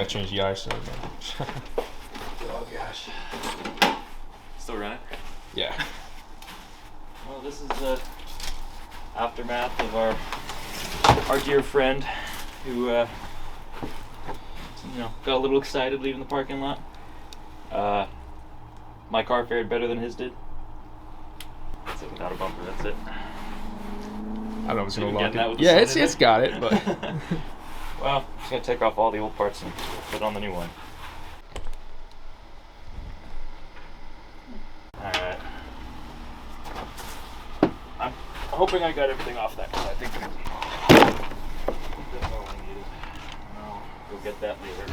gotta change the ISO again. Oh gosh. Still running? Yeah. Well, this is the aftermath of our dear friend who got a little excited leaving the parking lot. My car fared better than his did. That's it without a bumper, that's it. I don't know if it's gonna lock it. With Yeah, it's got it, but well, I'm just gonna take off all the old parts and put on the new one. Alright. I'm hoping I got everything off that because I think that's all I needed. I'll go get that later.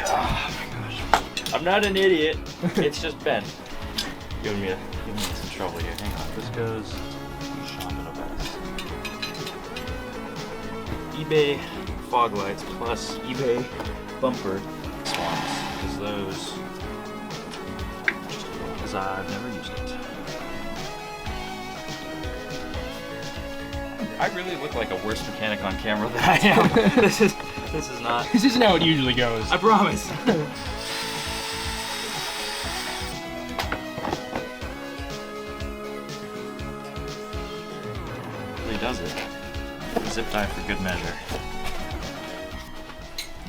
Oh my gosh. I'm not an idiot. It's just bent. Giving me some trouble here. Hang on. This goes. eBay fog lights plus eBay bumper swamps. Because those. Because I've never used it. I really look like a worse mechanic on camera than I am. This is not. this isn't how it usually goes. I promise. Really does it. Zip tie for good measure.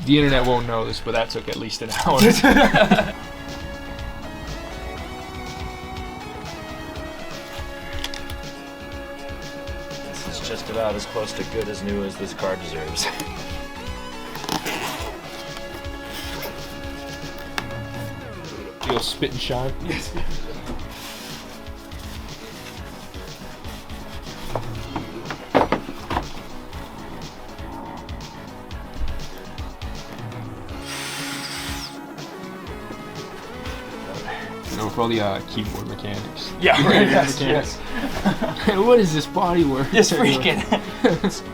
The internet won't know this, but that took at least an hour. This is just about as close to good as new as this car deserves. You'll spit and shine. Yes. No, for all the keyboard mechanics. Yeah, right. Yes. Yes. What is this body work? This freaking.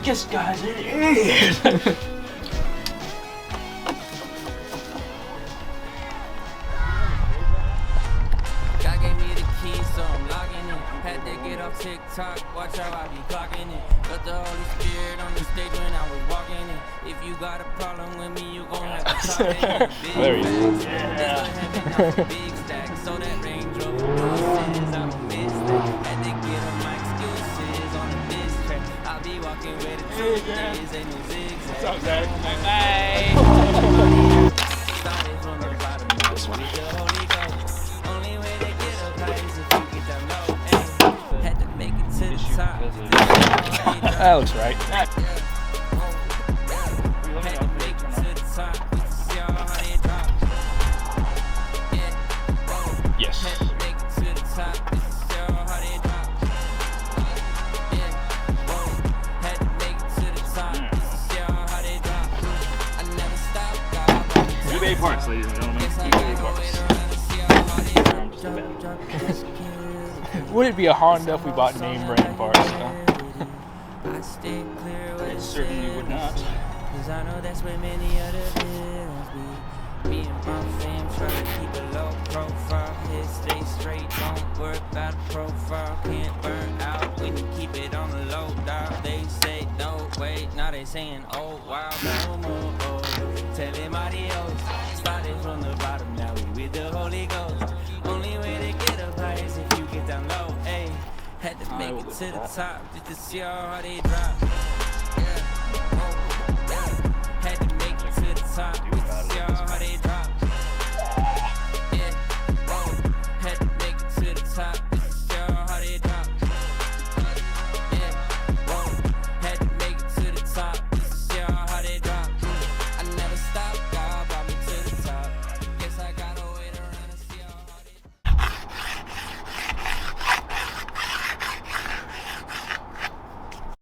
This guy's an idiot. God gave me the key, so I'm logging in. Had to get off TikTok, watch how I be clocking it. Got the Holy Spirit on the stage when I was walking in. If you got a problem with me, you gon' have to talk in. There he is. Yeah. Big stack, so that Range Rover says I don't miss that. Had to get on my excuses on the diss track. I'll be walking where the truth is, ain't no zigzag. What's up, Zach? Bye. Started from the bottom, This one. the Holy Ghost. Only way to get up high is if you get down low. Ay, had to make it to the top. That looks right. Had to make it to the top. We can see all how they drop. Yeah, whoa. Yes. Had to make it to the top. We can see all how they drop. Yeah, whoa. Had to make it to the top. We can see all how they drop. I never stop, God. eBay parts, ladies and gentlemen. Guess I eBay gotta parts. wait around and see all how they drop. I'm just a bad. Would it be a Honda if we bought name brand parts? I stay clear where It the certainly would not. Cause I know that's where many other villains be. Me and my fam try to keep a low profile. Head stay straight, don't worry about a profile. Can't burn out when you keep it on the low dial. They say no, wait, now they saying oh wow, no more. Oh, tell him adios. Started from the bottom, now we with the Holy Ghost. Only way to get up high is if you get down low, ayy. Had to make it to the top just to see how they drop. Yeah, oh, yeah. Had to make it to the top just to see how they drop.